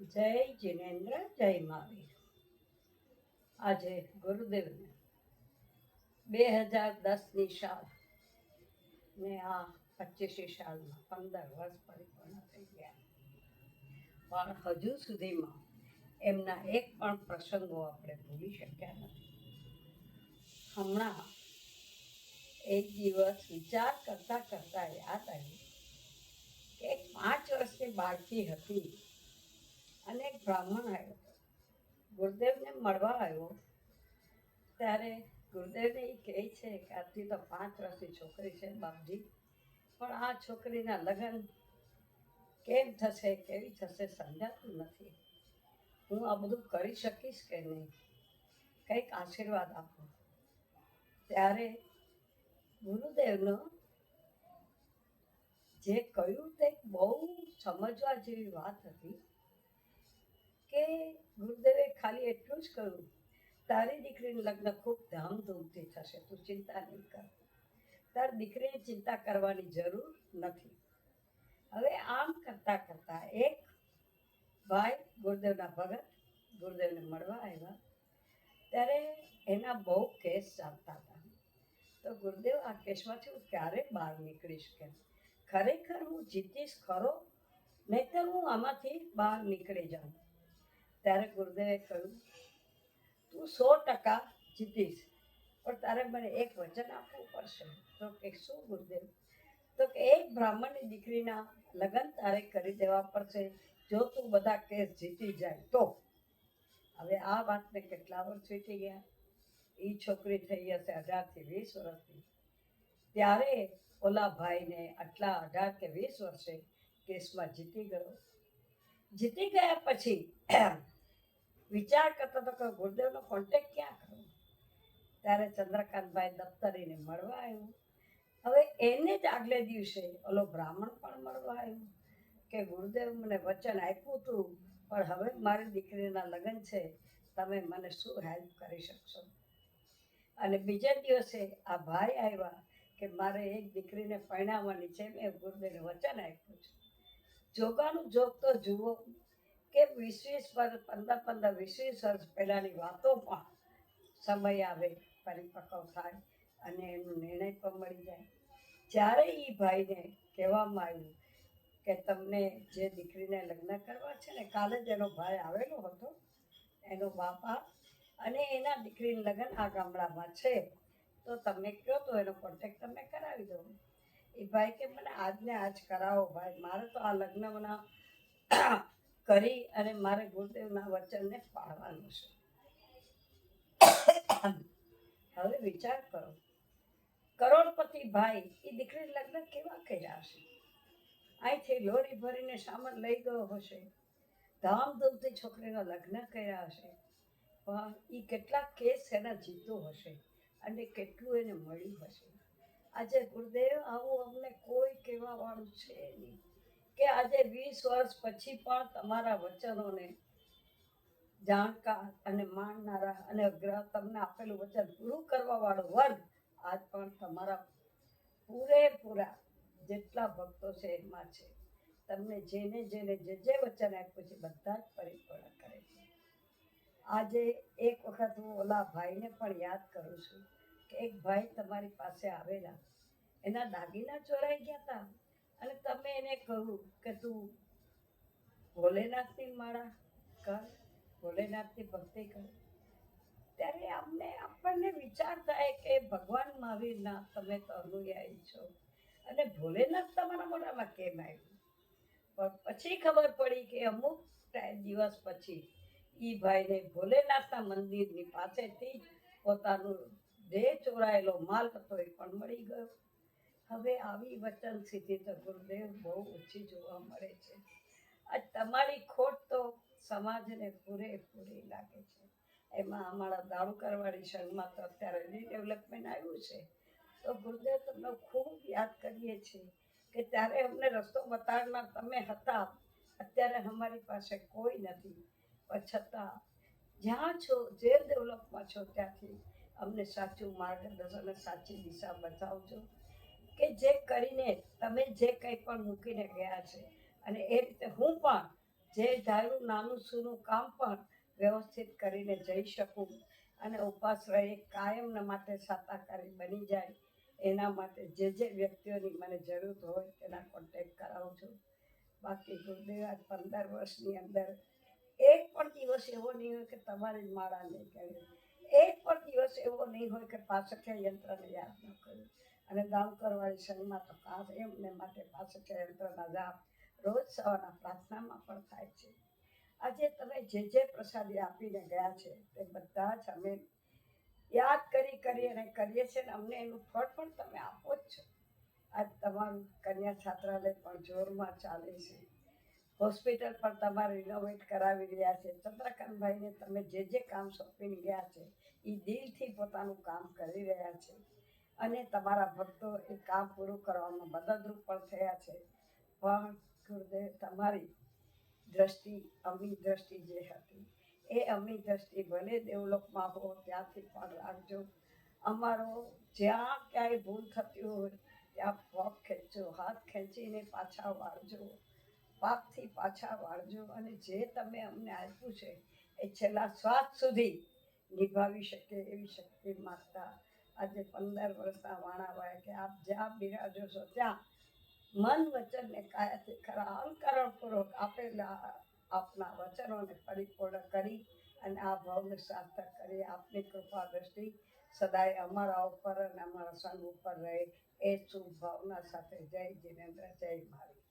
જય જિનેન્દ્ર, જય મહાવીર. આજે ગુરુદેવને 2010ની સાલ ને આ 25મી સાલમાં 15 વર્ષ પરિપૂર્ણ થઈ ગયા. પણ હજુ સુધીમાં એમના એક પણ પ્રસંગો આપણે ભૂલી શક્યા નથી. હમણાં એક દિવસ વિચાર કરતા કરતા યાદ આવ્યું કે 5 વર્ષની બાળકી હતી અને એક બ્રાહ્મણ આવ્યો હતો. ગુરુદેવને મળવા આવ્યો ત્યારે ગુરુદેવને એ કહે છે કે આથી તો 5 વર્ષની છોકરી છે બાપજી, પણ આ છોકરીના લગ્ન કેમ થશે, કેવી થશે સમજાતું નથી. હું આ બધું કરી શકીશ કે નહીં, કંઈક આશીર્વાદ આપો. ત્યારે ગુરુદેવનો જે કહ્યું તે બહુ સમજવા જેવી વાત હતી કે ગુરુદેવે ખાલી એટલું જ કહ્યું, તારી દીકરીનું લગ્ન ખૂબ ધામધૂમથી થશે, તું ચિંતા નહીં કર, તારી દીકરીની ચિંતા કરવાની જરૂર નથી. હવે આમ કરતા કરતા એક ભાઈ ગુરુદેવના ભગત ગુરુદેવને મળવા આવ્યા ત્યારે એના બહુ કેસ ચાલતા હતા. તો ગુરુદેવ આ કેસમાંથી હું ક્યારે બહાર નીકળીશ, કે ખરેખર હું જીતીશ ખરો, નહીંતર હું આમાંથી બહાર નીકળી જાઉં. ત્યારે ગુરુદેવે કહ્યું, તું 100% જીતીશ, પણ તારે મને એક વચન આપવું પડશે. તો કે શું ગુરુદેવ? તો કે એક બ્રાહ્મણની દીકરીના લગ્ન તારે કરી દેવા પડશે જો તું બધા કેસ જીતી જાય તો. હવે આ વાતને કેટલા વર્ષ વીતી ગયા, એ છોકરી થઈ હશે 18 થી 20 વર્ષની. ત્યારે ઓલા ભાઈને આટલા 18 કે 20 વર્ષે કેસમાં જીતી ગયો. જીતી ગયા પછી વિચાર કરતો હતો કે ગુરુદેવનો કોન્ટેક્ટ ક્યાં કરવો. ત્યારે ચંદ્રકાંતભાઈ દફતરીને મળવા આવ્યું. હવે એને જ આગલે દિવસે ઓલો બ્રાહ્મણ પણ મળવા આવ્યો કે ગુરુદેવ મને વચન આપ્યું હતું, પણ હવે મારી દીકરીના લગ્ન છે, તમે મને શું હેલ્પ કરી શકશો? અને બીજા દિવસે આ ભાઈ આવ્યા કે મારે એક દીકરીને પરણાવવાની છે, મેં ગુરુદેવને વચન આપ્યું છે. જોગાનું જોગ તો જુઓ કે 15-15, 20 વર્ષ પહેલાંની વાતો પણ સમય આવે પરિપક્વ થાય અને એનો નિર્ણય પણ મળી જાય. જ્યારે એ ભાઈને કહેવામાં આવ્યું કે તમને જે દીકરીને લગ્ન કરવા છે ને, કાલે જ એનો ભાઈ આવેલો હતો, એનો બાપા, અને એના દીકરીનું લગ્ન આ ગામડામાં છે, તો તમે કહો તો એનો કોન્ટેક્ટ તમને કરાવી દઉં. એ ભાઈ કે મને આજને આજ કરાવો ભાઈ, મારે તો આ લગ્નના કરી અને મારે ગુરુદેવના વચનને પાળવાનું છે. હવે વિચાર કરો, કરોડપતિ ભાઈ એ દીકરી લગ્ન કેવા કર્યા હશે? અહીંથી લોરી ભરીને સામાન લઈ ગયો હશે, ધામધૂમથી છોકરીના લગ્ન કર્યા હશે, પણ એ કેટલાક કેસ એના જીતો હશે અને કેટલું એને મળ્યું હશે. આજે ગુરુદેવ આવું અમને કોઈ કહેવા વાળું છે નહીં કે આજે 20 વર્ષ પછી પણ તમારા વચનોને જાણકાર અને માનનારા અને તમને આપેલું વચન પૂરું કરવા વાળો વર્ગ આજ પણ તમારા પૂરેપૂરા જેટલા ભક્તો છે એમાં છે. તમને જેને જેને જે વચન આપ્યું છે બધા જ પરિપૂર્ણ કરે છે. આજે એક વખત હું ઓલા ભાઈને પણ યાદ કરું છું કે એક ભાઈ તમારી પાસે આવેલા, એના દાગીના ચોરાઈ ગયા હતા અને તમે એને કહ્યું કે તું ભોલેનાથની માળા કર, ભોલેનાથની ભક્તિ કર. ત્યારે આપણને વિચાર થાય કે ભગવાન મહાવીરના તમે તો અનુયાયી છો અને ભોલેનાથ તમારા મોઢામાં કેમ આવ્યું? પણ પછી ખબર પડી કે અમુક દિવસ પછી એ ભાઈને ભોલેનાથના મંદિરની પાસેથી પોતાનું જે ચોરાયેલો માલ હતો એ પણ મળી ગયો. હવે આવી વચન સિદ્ધિ તો ગુરુદેવ બહુ ઓછી જોવા મળે છે. આજ તમારી ખોટ તો સમાજને પૂરેપૂરી લાગે છે. એમાં અમારા દારૂકરવાળી સંઘમાં તો અત્યારે રીડેવલપમેન્ટ આવ્યું છે, તો ગુરુદેવ તમને ખૂબ યાદ કરીએ છીએ કે ત્યારે અમને રસ્તો બતાડનાર તમે હતા. અત્યારે અમારી પાસે કોઈ નથી, પણ છતાં જ્યાં છો, જે ડેવલપમાં છો ત્યાંથી અમને સાચું માર્ગદર્શન અને સાચી દિશા બતાવજો કે જે કરીને તમે જે કંઈ પણ મૂકીને ગયા છે અને એ રીતે હું પણ જે ધારું નાનું સૂનું કામ પણ વ્યવસ્થિત કરીને જઈ શકું અને ઉપાશ્રય કાયમના માટે સાતાકારી બની જાય એના માટે જે વ્યક્તિઓની મને જરૂર હોય તેના કોન્ટેક્ટ કરાવું છું. બાકી ગુરુદેવ આજ 15 વર્ષની અંદર એક પણ દિવસ એવો નહીં હોય કે તમારી માળા નહીં કરી, એક પણ દિવસ એવો નહીં હોય કે પાસઠિયા યંત્રને યાદ ન કર્યું. અને દામકરવાળી સંઘમાં તો ખાસ એમને માટે પાસઠિયા યંત્રના જાપ રોજ સવારના પ્રાર્થનામાં પણ થાય છે. આજે તમે જે પ્રસાદી આપીને ગયા છે તે બધા જ અમે યાદ કરી અને કરીએ છીએ, ને અમને એનું ફળ પણ તમે આપો જ છો. આજ તમારું કન્યા છાત્રાલય પણ જોરમાં ચાલે છે, હોસ્પિટલ પણ તમારે રિનોવેટ કરાવી રહ્યા છે. ચંદ્રકાંતભાઈને તમે જે કામ સોંપીને ગયા છે એ દિલથી પોતાનું કામ કરી રહ્યા છે અને તમારા ભક્તો એ કામ પૂરું કરવામાં મદદરૂપ પણ થયા છે. પણ ગુરુદેવ તમારી દ્રષ્ટિ, અમી દ્રષ્ટિ જે હતી એ અમી દ્રષ્ટિ ભલે દેવલોકમાં હો ત્યાંથી પણ રાખજો. અમારો જ્યાં ક્યાંય ભૂલ થતી હોય ત્યાં પગ ખેંચો, હાથ ખેંચીને પાછા વાળજો, પાપથી પાછા વાળજો અને જે તમે અમને આપ્યું છે એ છેલ્લા શ્વાસ સુધી નિભાવી શકે એવી શક્તિ માગતા આજે 15 વર્ષના વાણાવાય કે આપ જ્યાં બિરાજો છો ત્યાં મન વચન ને કાયાથી ખરા અંતકરણપૂર્વક આપેલા આપના વચનોને પરિપૂર્ણ કરી અને આ ભાવને સાર્થક કરી આપની કૃપા દ્રષ્ટિ સદાય અમારા ઉપર અને અમારા સંઘ ઉપર રહે એ શુભ ભાવના સાથે જય જિનેન્દ્ર, જય મારી.